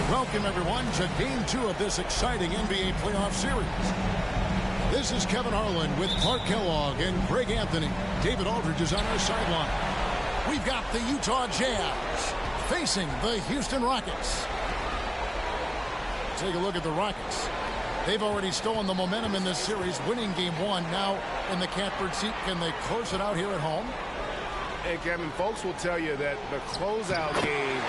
Welcome, everyone, to Game 2 of this exciting NBA playoff series. This is Kevin Harlan with Clark Kellogg and Greg Anthony. David Aldridge is on our sideline. We've got the Utah Jazz facing the Houston Rockets. Take a look at the Rockets. They've already stolen the momentum in this series, winning Game 1. Now in the catbird seat, can they close it out here at home? And Kevin, folks will tell you that the closeout game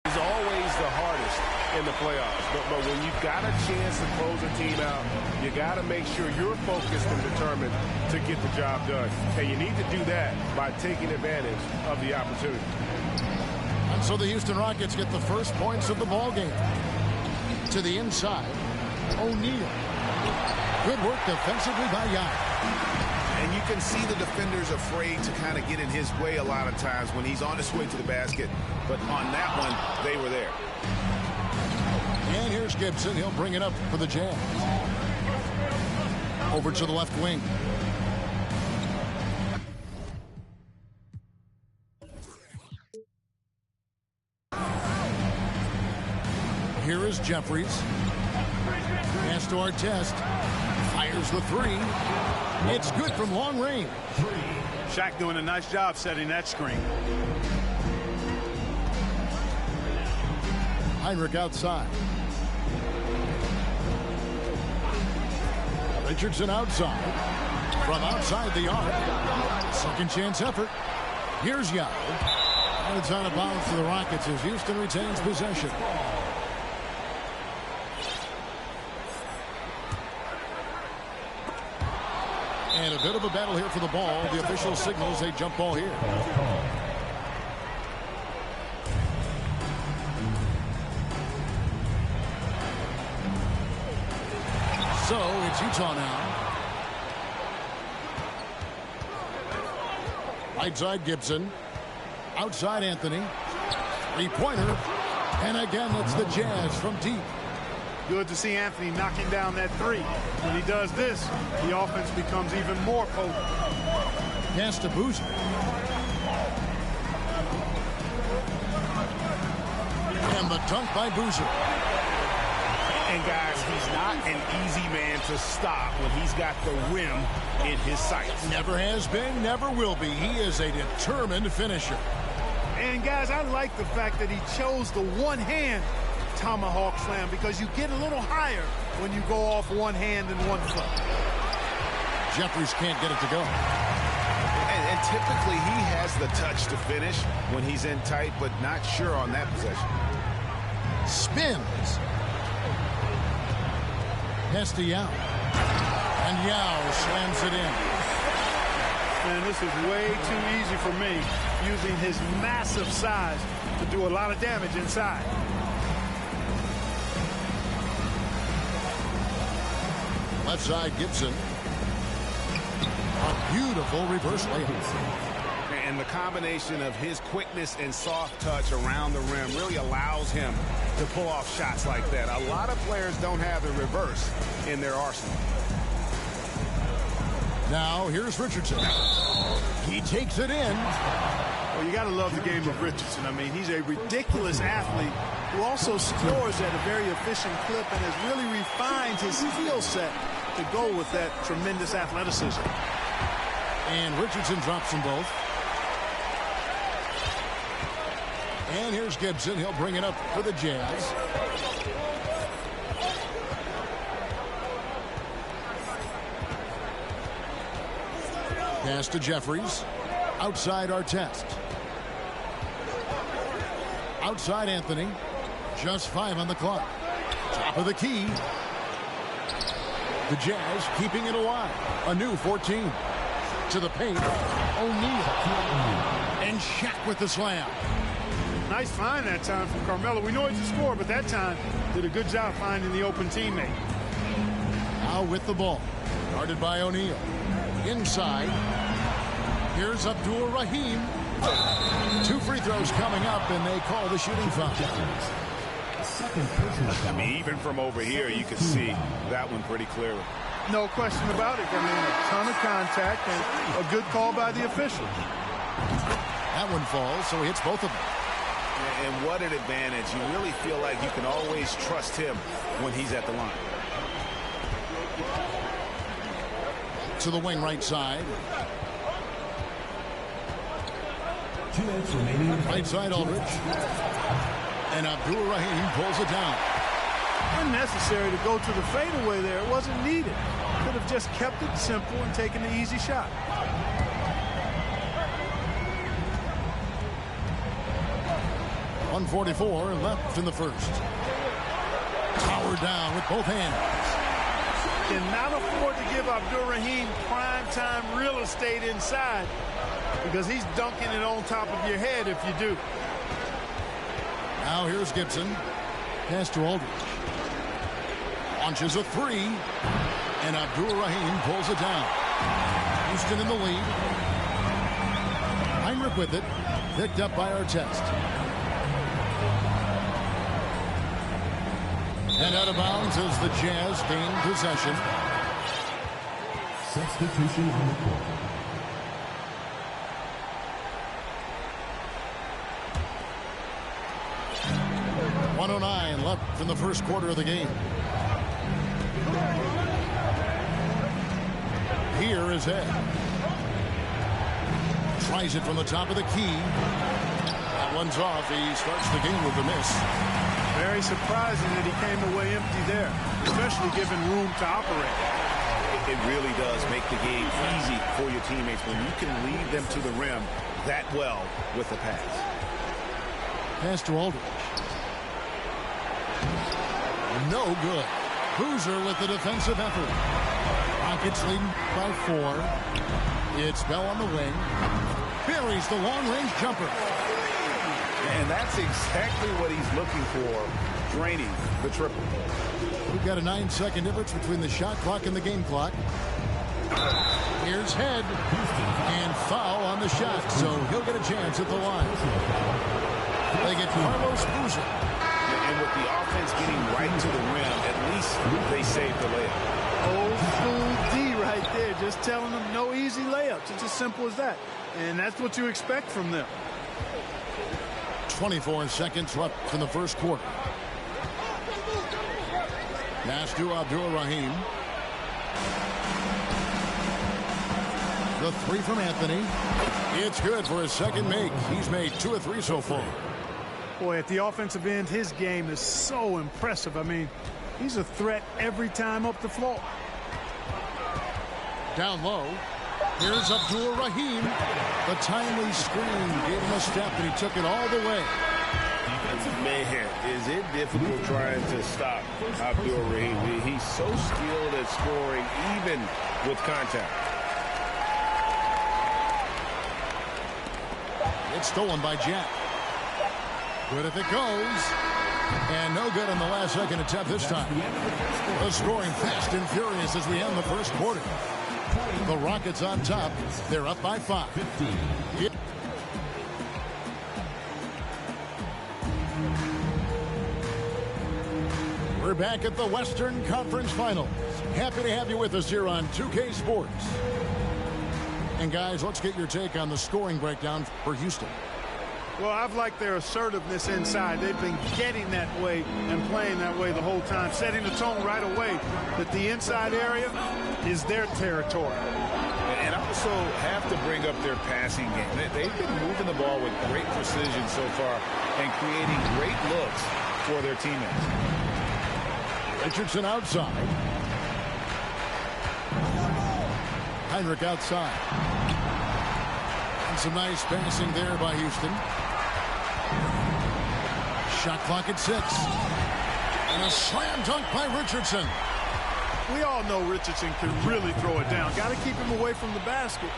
is always the hardest in the playoffs. But when you've got a chance to close a team out, you got to make sure you're focused and determined to get the job done. And you need to do that by taking advantage of the opportunity. And so the Houston Rockets get the first points of the ball game. To the inside, O'Neal. Good work defensively by Yao. And you can see the defenders afraid to kind of get in his way a lot of times when he's on his way to the basket. But on that one, they were there. And here's Gibson. He'll bring it up for the Jazz. Over to the left wing. Here is Jeffries. Pass to Artest. Fires the three. It's good from long range. Shaq doing a nice job setting that screen. Heinrich outside. Richardson outside. From outside the arc. Second chance effort. Here's Yao. And it's out of bounds to the Rockets as Houston retains possession. And a bit of a battle here for the ball. The official signals a jump ball here. So it's Utah now. Right side Gibson. Outside Anthony. Three-pointer. And again, it's the Jazz from deep. Good to see Anthony knocking down that three. When he does this, the offense becomes even more potent. Pass to Boozer. And the dunk by Boozer. And guys, he's not an easy man to stop when he's got the rim in his sights. Never has been, never will be. He is a determined finisher. And guys, I like the fact that he chose the one-hand tomahawk slam because you get a little higher when you go off one hand and one foot. Jeffries can't get it to go. And typically he has the touch to finish when he's in tight, but not sure on that possession. Spins. Pass to Yao. And Yao slams it in. Man, this is way too easy for me, using his massive size to do a lot of damage inside. Left side, Gibson. A beautiful reverse layup. And the combination of his quickness and soft touch around the rim really allows him to pull off shots like that. A lot of players don't have the reverse in their arsenal. Now here's Richardson. He takes it in. Well, you got to love the game of Richardson. I mean, he's a ridiculous athlete who also scores at a very efficient clip and has really refined his skill set to go with that tremendous athleticism. And Richardson drops them both. And here's Gibson. He'll bring it up for the Jazz. Pass to Jeffries. Outside Artest. Outside Anthony. Just 5 on the clock. Top of the key. The Jazz keeping it alive. A new 14. To the paint. O'Neal. And Shaq with the slam. Nice find that time from Carmelo. We know he's a scorer, but that time did a good job finding the open teammate. Now with the ball. Guarded by O'Neal. Inside. Here's Abdul Rahim. 2 free throws coming up, and they call the shooting foul. I mean, even from over here, you can see that one pretty clearly. No question about it. I mean, a ton of contact and a good call by the official. That one falls, so he hits both of them. And what an advantage. You really feel like you can always trust him when he's at the line. To the wing right side. Right side Aldridge. And Abdul Rahim pulls it down. Unnecessary to go to the fadeaway there. It wasn't needed. Could have just kept it simple and taken the easy shot. .144 left in the first. Powered down with both hands. Cannot afford to give Abdul Rahim prime time real estate inside, because he's dunking it on top of your head if you do. Now here's Gibson. Pass to Aldridge. Launches a 3. And Abdul Rahim pulls it down. Houston in the lead. Heinrich with it. Picked up by Artest. And out of bounds as the Jazz gain possession. Substitution on the court. .109 left in the first quarter of the game. Here is Ed. Tries it from the top of the key. That one's off. He starts the game with a miss. Very surprising that he came away empty there, especially given room to operate. It really does make the game easy for your teammates when you can lead them to the rim that well with the pass. Pass to Aldridge. No good. Boozer with the defensive effort. Rockets leading by 4. It's Bell on the wing. Buries the long-range jumper. And that's exactly what he's looking for, draining the triple. We've got a 9-second difference between the shot clock and the game clock. Here's Head. And foul on the shot, so he'll get a chance at the line. They get Carlos Boozer. And with the offense getting right to the rim, at least they saved the layup. Old school D right there, just telling them no easy layups. It's as simple as that. And that's what you expect from them. 24 seconds left in the first quarter. Pass to Abdul Rahim. The 3 from Anthony. It's good for his second make. He's made 2 of 3 so far. Boy, at the offensive end, his game is so impressive. I mean, he's a threat every time up the floor. Down low. Here's Abdul Rahim. The timely screen gave him a step, and he took it all the way. Man, is it difficult trying to stop Abdul Rahim? He's so skilled at scoring, even with contact. It's stolen by Jack. Good if it goes. And no good on the last second attempt this time. The scoring fast and furious as we end the first quarter. The Rockets on top. They're up by 5. We're back at the Western Conference Finals. Happy to have you with us here on 2K Sports. And guys, let's get your take on the scoring breakdown for Houston. Well, I've liked their assertiveness inside. They've been getting that way and playing that way the whole time, setting the tone right away that the inside area is their territory. And also have to bring up their passing game. They've been moving the ball with great precision so far and creating great looks for their teammates. Richardson outside. Heinrich outside. And some nice passing there by Houston. Shot clock at 6. And a slam dunk by Richardson. We all know Richardson can really throw it down. Got to keep him away from the basket,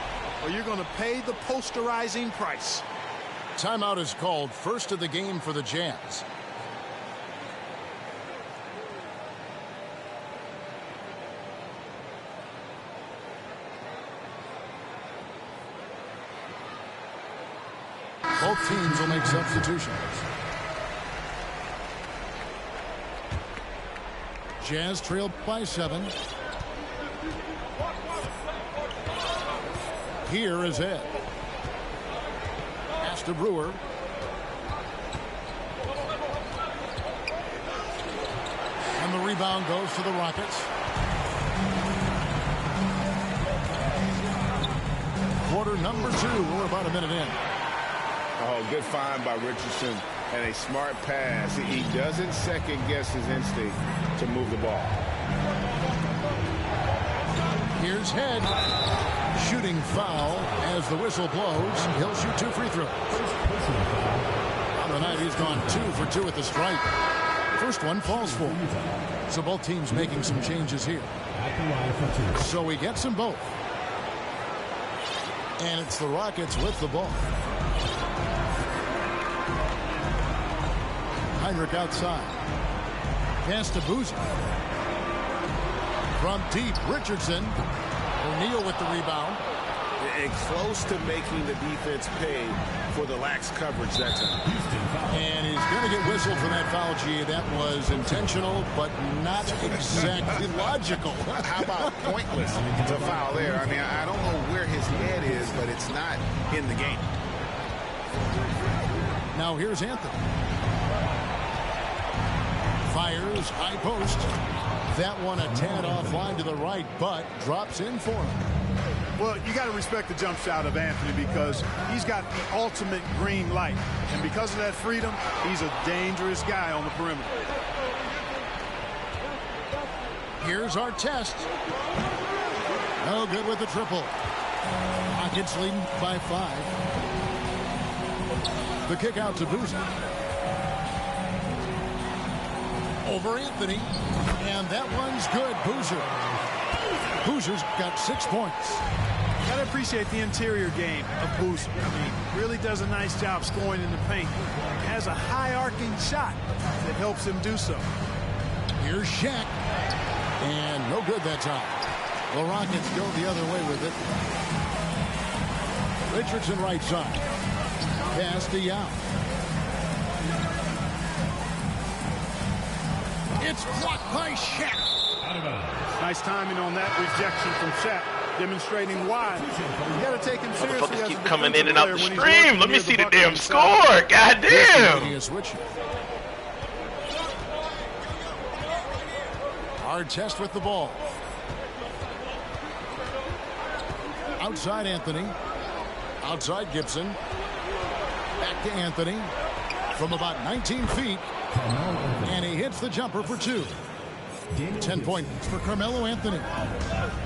or you're going to pay the posterizing price. Timeout is called. First of the game for the Jazz. Both teams will make substitutions. Jazz trailed by 7. Here is Ed. Pass to Brewer. And the rebound goes to the Rockets. Quarter number 2. We're about a minute in. Oh, good find by Richardson and a smart pass. He doesn't second guess his instinct to move the ball. Here's Head. Shooting foul as the whistle blows. He'll shoot 2 free throws. On the night, he's gone 2 for 2 at the stripe. First one falls for him. So both teams making some changes here. So he gets them both. And it's the Rockets with the ball. Heinrich outside. Pass to Boozer. From deep, Richardson. O'Neal with the rebound. And close to making the defense pay for the lax coverage that time. And he's going to get whistled for that foul, G. That was intentional, but not exactly logical. How about pointless to foul there? I mean, I don't know where his head is, but it's not in the game. Now here's Anthony. Fires, high post. That one a tad offline to the right, but drops in for him. Well, you got to respect the jump shot of Anthony because he's got the ultimate green light. And because of that freedom, he's a dangerous guy on the perimeter. Here's our test. No good with the triple. Rockets leading by 5. The kick out to Boozer. Over Anthony. And that one's good. Boozer's got 6 points. Got to appreciate the interior game of Boozer. He really does a nice job scoring in the paint. He has a high arcing shot that helps him do so. Here's Shaq. And no good that time. The Rockets go the other way with it. Richardson right side. Pass to Yao. It's blocked by Shaq. Nice timing on that rejection from Shaq, demonstrating why you got to take him seriously. Motherfuckers keep coming in and out the stream. Let me see the damn score. God damn. Hard test with the ball. Outside Anthony. Outside Gibson. Back to Anthony. From about 19 feet. And he hits the jumper for 2. 10 points for Carmelo Anthony.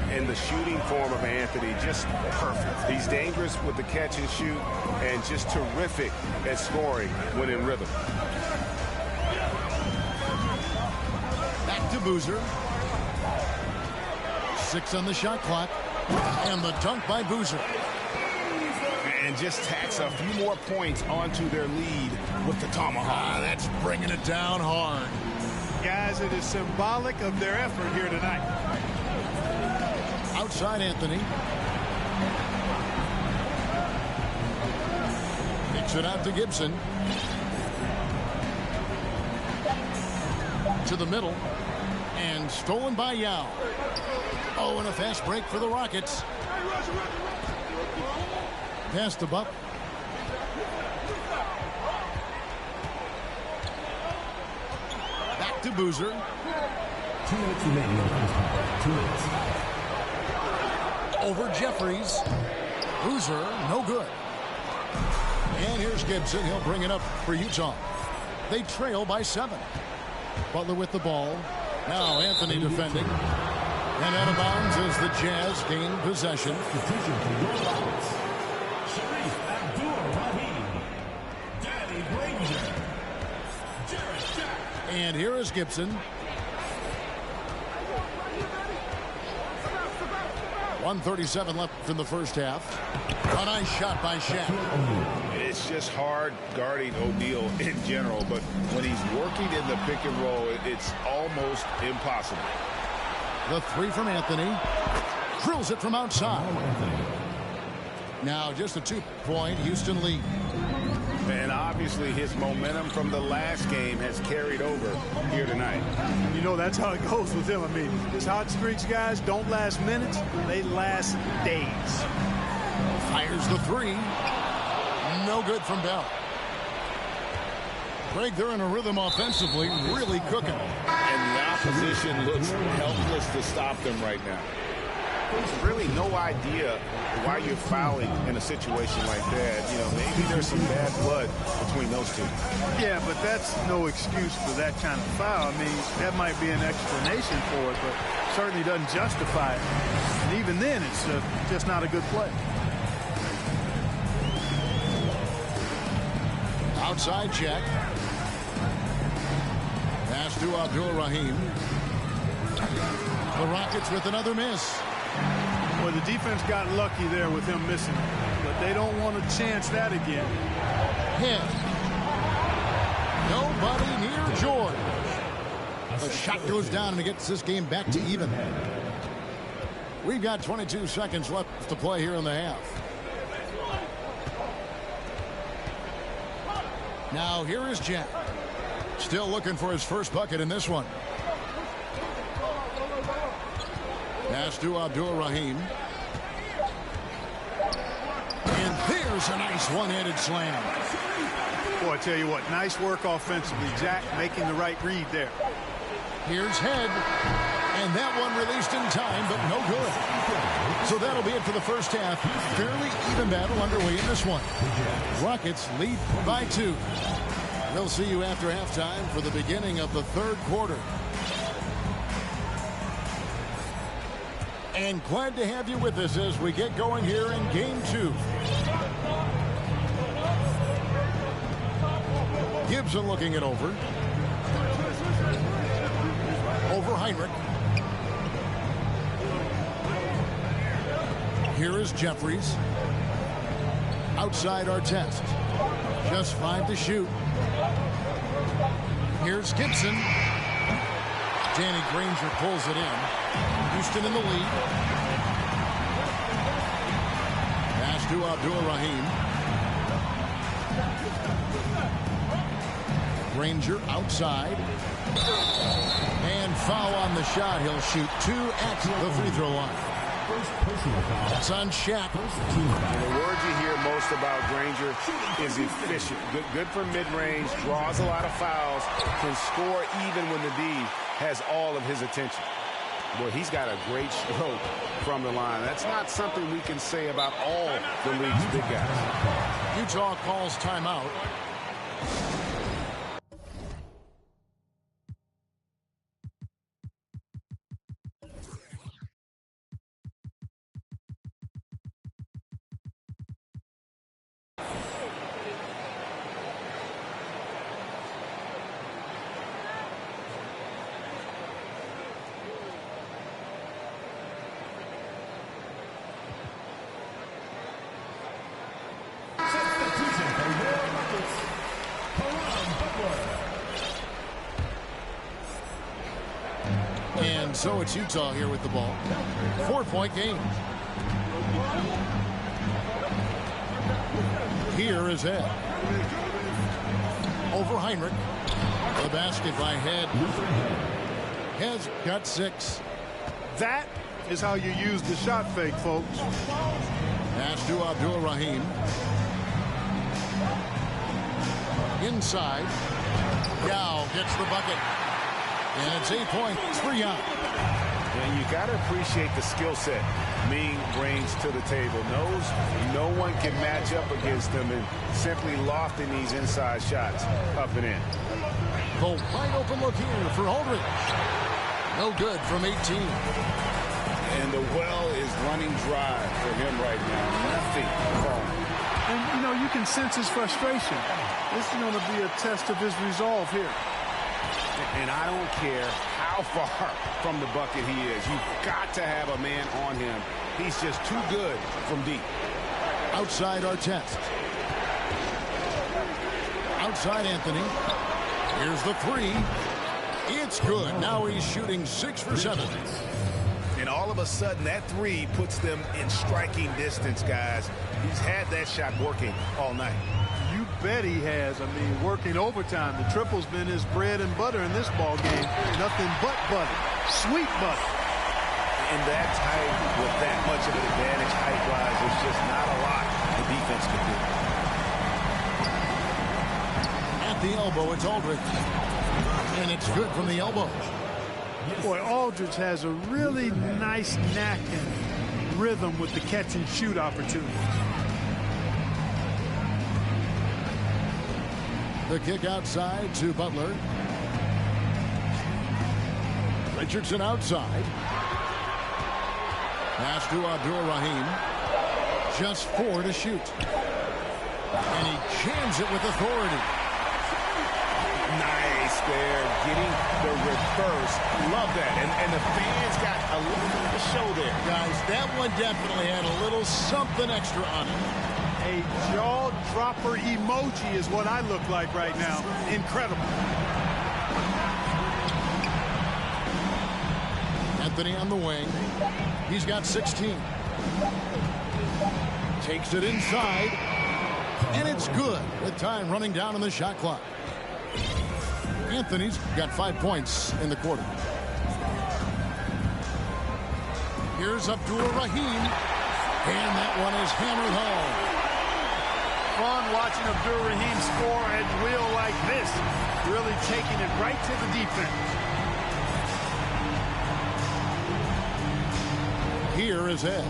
And the shooting form of Anthony, just perfect. He's dangerous with the catch and shoot and just terrific at scoring when in rhythm. Back to Boozer. 6 on the shot clock. And the dunk by Boozer. and just tacks a few more points onto their lead with the tomahawk. That's bringing it down hard. Guys, it is symbolic of their effort here tonight. Outside Anthony. Kicks it out to Gibson. To the middle. And stolen by Yao. Oh, and a fast break for the Rockets. Pass to Buck. Back to Boozer. 2 minutes remaining on the first half. 2 minutes. Over Jeffries. Boozer, no good. And here's Gibson. He'll bring it up for Utah. They trail by 7. Butler with the ball. Now Anthony defending. And out of bounds as the Jazz gain possession. Substitution for your Rockets. Sharif Abdul-Rahim. Danny Granger. Jarrett Jack. And here is Gibson. 1:37 left in the first half. A nice shot by Shaq. It's just hard guarding O'Neal in general, but when he's working in the pick and roll, it's almost impossible. The 3 from Anthony. Drills it from outside. Now just a 2-point Houston lead. And obviously his momentum from the last game has carried over here tonight. You know, that's how it goes with him. I mean, his hot streaks, guys, don't last minutes. They last days. Fires the 3. No good from Bell. Greg, they're in a rhythm offensively, really cooking. And the opposition looks helpless to stop them right now. There's really no idea why you're fouling in a situation like that. You know, maybe there's some bad blood between those two. Yeah, but that's no excuse for that kind of foul. I mean, that might be an explanation for it, but certainly doesn't justify it. And even then, it's just not a good play. Outside check. Pass to Abdul-Rahim. The Rockets with another miss. Well, the defense got lucky there with him missing, but they don't want to chance that again. Hit. Nobody near George. The shot goes down and it gets this game back to even. We've got 22 seconds left to play here in the half. Now here is Jack. Still looking for his first bucket in this one. Pass to Abdul-Rahim. And there's a nice one-handed slam. Boy, I tell you what, nice work offensively. Jack making the right read there. Here's Head. And that one released in time, but no good. So that'll be it for the first half. Fairly even battle underway in this one. Rockets lead by 2. We'll see you after halftime for the beginning of the third quarter. And glad to have you with us as we get going here in Game 2. Gibson looking it over. Over Heinrich. Here is Jeffries. Outside Artest. Just 5 to shoot. Here's Gibson. Danny Granger pulls it in. Houston in the lead. Pass to Abdul-Rahim. Granger outside. And foul on the shot. He'll shoot 2 at the free throw line. It's on Shaq. The word you hear most about Granger is efficient. Good for mid-range, draws a lot of fouls, can score even when the D has all of his attention. Boy, he's got a great stroke from the line. That's not something we can say about all the league's big guys. Utah calls timeout. So it's Utah here with the ball. 4-point game. Here is Ed. Over Heinrich. The basket by Head. Has got 6. That is how you use the shot fake, folks. Pass to Abdul-Rahim. Inside. Yao gets the bucket. And it's 8 points for Yao. And you got to appreciate the skill set Ming brings to the table. Knows no one can match up against him and simply lofting these inside shots up and in. The wide open look here for Aldridge. No good from 18. And the well is running dry for him right now. Nothing falling. And, you know, you can sense his frustration. This is going to be a test of his resolve here. And I don't care how far from the bucket he is. You've got to have a man on him. He's just too good from deep. Outside Artest. Outside Anthony. Here's the 3. It's good. Now he's shooting 6 for 7. And all of a sudden, that 3 puts them in striking distance, guys. He's had that shot working all night. You bet he has. I mean, working overtime. The triple's been his bread and butter in this ball game. Nothing but butter. Sweet butter. And that tight with that much of an advantage height-wise, there's just not a lot the defense can do. At the elbow, it's Aldridge. And it's good from the elbow. Boy, Aldridge has a really nice knack and rhythm with the catch-and-shoot opportunity. The kick outside to Butler. Richardson outside. Pass to Abdul-Rahim. Just 4 to shoot. And he jams it with authority. Nice there, getting the reverse. Love that. And the fans got a little bit of a show there. Guys, that one definitely had a little something extra on it. A jaw-dropper emoji is what I look like right now. Incredible. Anthony on the wing. He's got 16. Takes it inside. And it's good with time running down on the shot clock. Anthony's got 5 points in the quarter. Here's Abdul-Rahim. And that one is hammered home. Fun watching Abdul-Rahim score at will like this. Really taking it right to the defense. Here is Ed.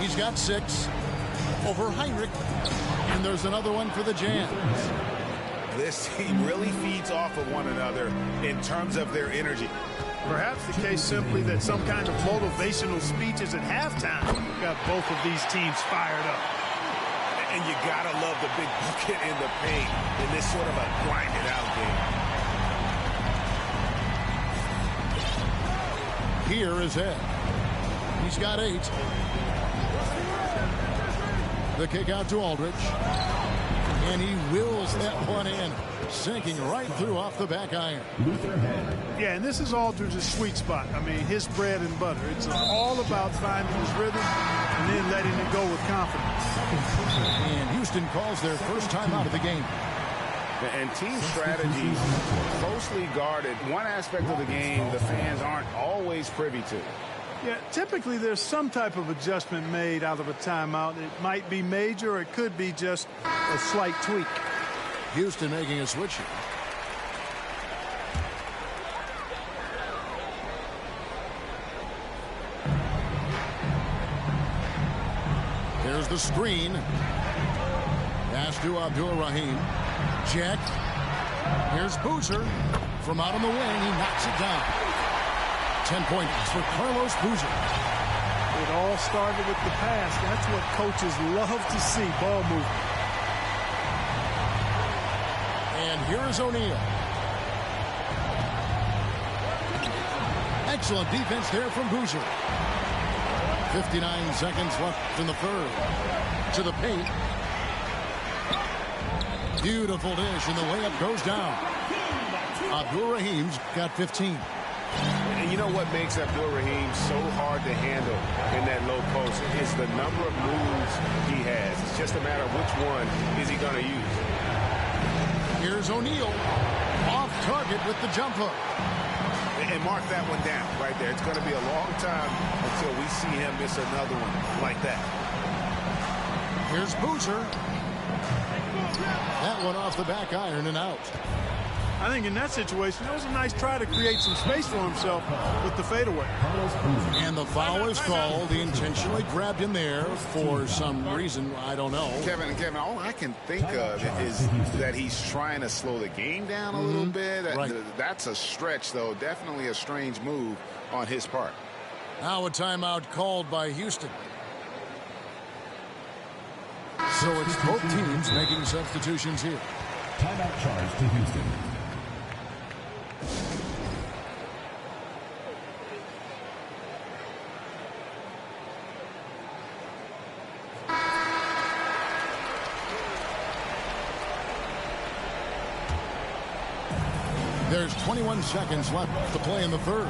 He's got 6 over Heinrich. And there's another one for the Jams. This team really feeds off of one another in terms of their energy. Perhaps the case simply that some kind of motivational speech is at halftime. Got both of these teams fired up. And you gotta love the big bucket in the paint in this sort of a grinded out game. Here is Ed. He's got 8. The kick out to Aldridge. And he wills that one in, sinking right through off the back iron. Yeah, and this is Aldridge's sweet spot. I mean, his bread and butter. It's all about finding his rhythm and then letting it go with confidence. And Houston calls their first time out of the game. And team strategies closely guarded. One aspect of the game the fans aren't always privy to. Yeah, typically there's some type of adjustment made out of a timeout. It might be major or it could be just a slight tweak. Houston making a switch here. There's the screen. Pass to Abdul-Rahim. Check. Here's Boozer. From out on the wing, he knocks it down. 10 points for Carlos Boozer. It all started with the pass. That's what coaches love to see, ball movement. And here is O'Neal. Excellent defense there from Boozer. 59 seconds left in the third. To the paint. Beautiful dish, and the layup goes down. Abdul-Rahim's got 15. And you know what makes Abdul-Rahim so hard to handle in that low post is the number of moves he has. It's just a matter of which one is he going to use. Here's O'Neal. Off target with the jump hook. And mark that one down right there. It's going to be a long time until we see him miss another one like that. Here's Boozer. That one off the back iron and out. I think in that situation, it was a nice try to create some space for himself with the fadeaway. And the foul is called. He intentionally grabbed him there for some reason. I don't know. Kevin, all I can think of is that he's trying to slow the game down a little bit. Right. That's a stretch, though. Definitely a strange move on his part. Now a timeout called by Houston. So it's both teams making substitutions here. Timeout charge to Houston. There's 21 seconds left to play in the third.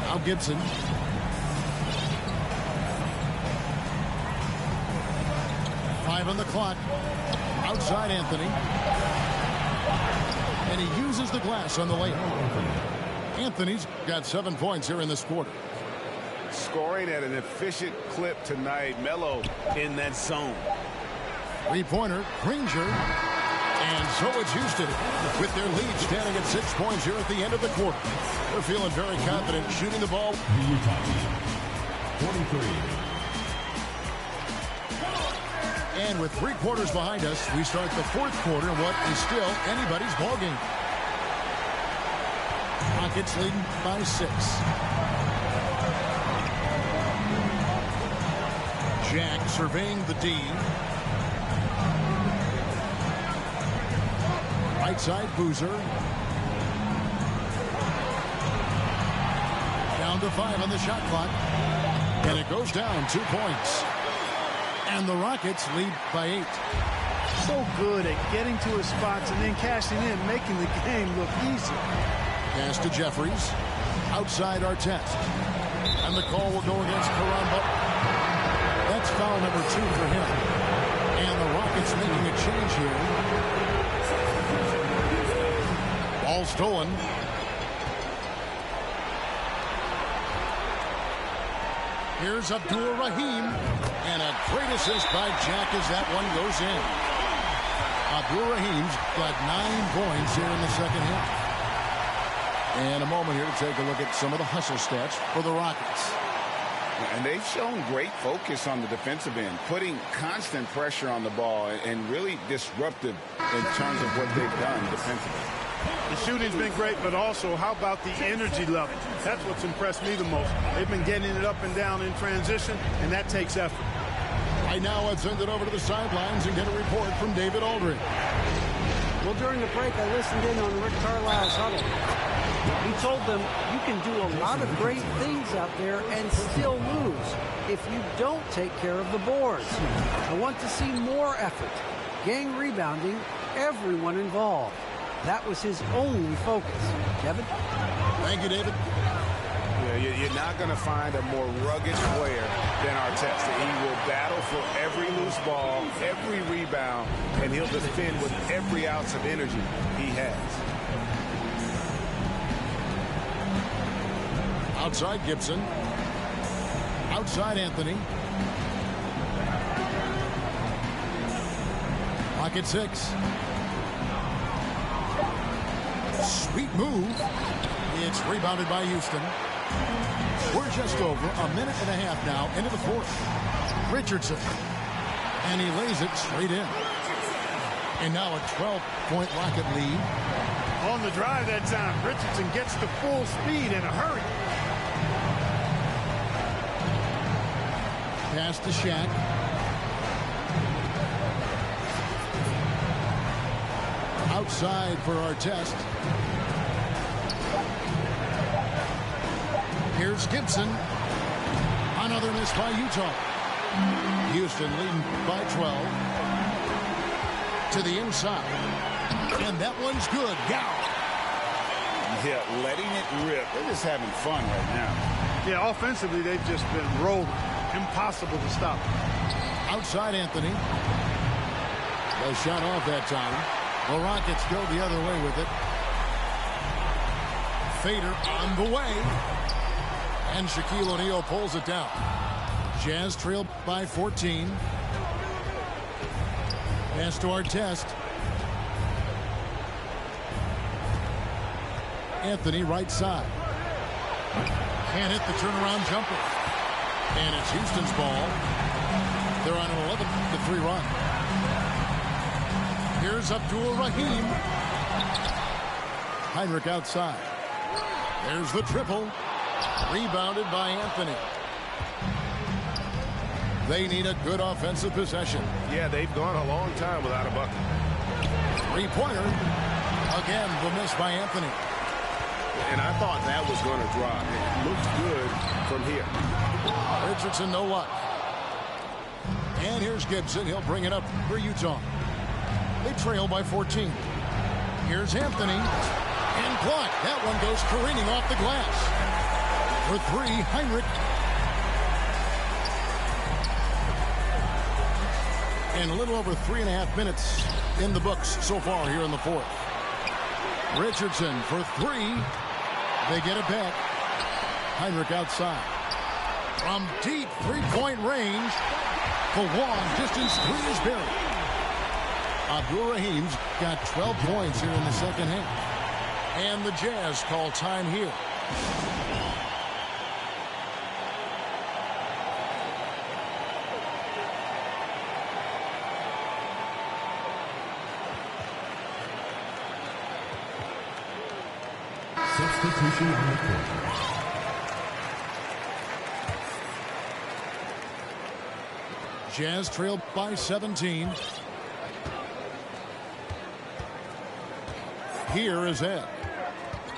Now Gibson. Five on the clock. Outside Anthony. And he uses the glass on the layup. Anthony's got 7 points here in this quarter. Scoring at an efficient clip tonight. Melo in that zone. Three-pointer, Granger. And so it's Houston with their lead standing at 6 points here at the end of the quarter. They're feeling very confident shooting the ball. The Utah 43. And with 3 quarters behind us, we start the fourth quarter in what is still anybody's ballgame. Rockets leading by 6. Jack surveying the D. Right side, Boozer. Down to 5 on the shot clock. And it goes down 2 points. And the Rockets lead by 8. So good at getting to his spots and then cashing in, making the game look easy. Pass to Jeffries. Outside Artest. And the call will go against Karamba. That's foul number 2 for him. And the Rockets making a change here. Ball stolen. Here's Abdul-Rahim. And a great assist by Jack as that one goes in. Abdul-Rahim's got 9 points here in the second half. And a moment here to take a look at some of the hustle stats for the Rockets. And they've shown great focus on the defensive end, putting constant pressure on the ball and really disruptive in terms of what they've done defensively. The shooting's been great, but also how about the energy level? That's what's impressed me the most. They've been getting it up and down in transition, and that takes effort. Right now, let's send it over to the sidelines and get a report from David Aldridge. Well, during the break, I listened in on Rick Carlisle's huddle. He told them you can do a lot of great things out there and still lose if you don't take care of the boards. I want to see more effort, gang rebounding, everyone involved. That was his only focus. Kevin? Thank you, David. Yeah, you're not going to find a more rugged player than Artest. He will battle for every loose ball, every rebound, and he'll defend with every ounce of energy he has. Outside Gibson. Outside Anthony. Pocket 6. Sweet move. It's rebounded by Houston. We're just over a minute and a half now into the fourth. Richardson. And he lays it straight in. And now a 12-point Rocket lead. On the drive that time, Richardson gets to full speed in a hurry. Pass to Shaq. Outside for Artest. Here's Gibson. Another miss by Utah. Houston leading by 12. To the inside. And that one's good. Gow. Yeah, letting it rip. They're just having fun right now. Yeah, offensively, they've just been rolling. Impossible to stop. Outside Anthony. The shot off that time. The Rockets go the other way with it. Fader on the way. And Shaquille O'Neal pulls it down. Jazz trailed by 14. Pass to Artest. Anthony right side. Can't hit the turnaround jumper. And it's Houston's ball. They're on an 11-3 run. Here's Abdul Rahim. Heinrich outside. There's the triple. Rebounded by Anthony. They need a good offensive possession. Yeah, they've gone a long time without a bucket. Three-pointer. Again, the miss by Anthony. And I thought that was going to drop. It looked good from here. Richardson, no luck. And here's Gibson. He'll bring it up for Utah. They trail by 14. Here's Anthony. And blocked. That one goes careening off the glass. For three, Heinrich. And a little over 3.5 minutes in the books so far here in the fourth. Richardson for three. They get it back. Heinrich outside. From deep three-point range. The long distance three is buried. Abdul Rahim's got 12 points here in the second half. And the Jazz call time here. Substitution on the court. Jazz trailed by 17. Here is Ed.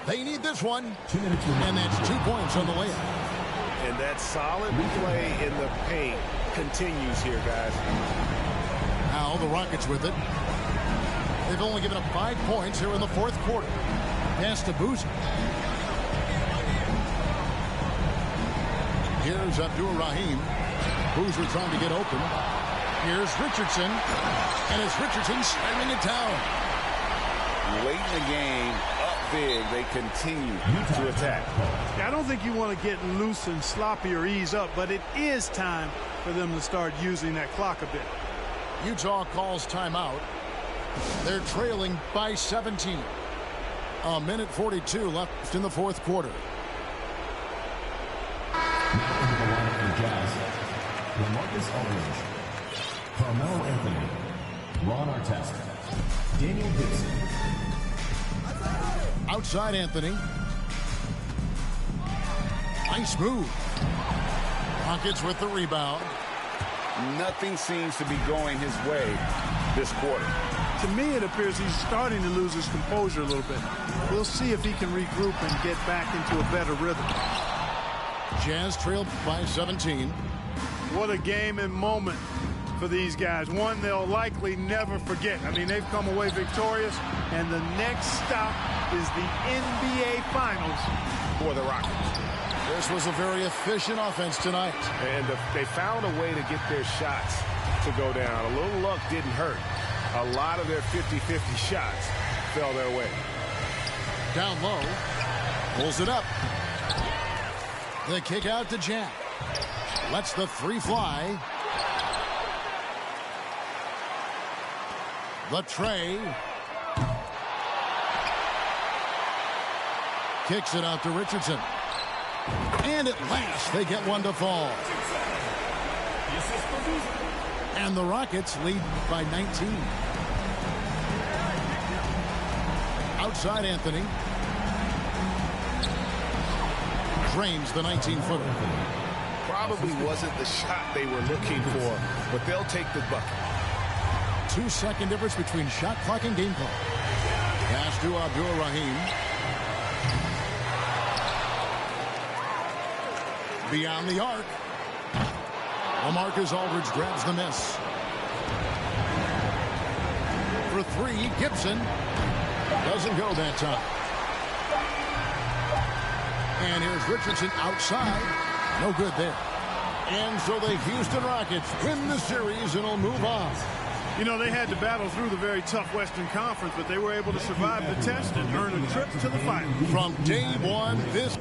They need this one. 2 minutes remaining. And that's 2 points on the layup. And that solid play in the paint continues here, guys. Now the Rockets with it. They've only given up 5 points here in the fourth quarter. Pass to Boozer. Here's Abdul Rahim. Boozer trying to get open. Here's Richardson. And it's Richardson slamming it down. Late in the game, up big, they continue to attack. I don't think you want to get loose and sloppy or ease up, but it is time for them to start using that clock a bit. Utah calls timeout. They're trailing by 17. A minute 42 left in the fourth quarter. Now into the lineup for Jazz. LaMarcus Aldridge, Carmelo Anthony, Ron Artest, Daniel Gibson. Outside Anthony. Nice move. Rockets with the rebound. Nothing seems to be going his way this quarter. To me, it appears he's starting to lose his composure a little bit. We'll see if he can regroup and get back into a better rhythm. Jazz trailed by 17. What a game and moment for these guys. One they'll likely never forget. I mean, they've come away victorious, and the next stop is the NBA Finals for the Rockets. This was a very efficient offense tonight. And they found a way to get their shots to go down. A little luck didn't hurt. A lot of their 50-50 shots fell their way. Down low. Pulls it up. The kick out to Jack. Lets the three fly. The tray. Kicks it out to Richardson. And at last, they get one to fall. And the Rockets lead by 19. Outside Anthony. Drains the 19-footer. Probably wasn't the shot they were looking for, but they'll take the bucket. 2-second difference between shot clock and game clock. Pass to Abdul Rahim. Beyond the arc. LaMarcus Aldridge grabs the miss. For three. Gibson doesn't go that time. And here's Richardson outside. No good there. And so the Houston Rockets win the series and will move on. You know, they had to battle through the very tough Western Conference, but they were able to survive the test and earn a trip to the finals. From day one, this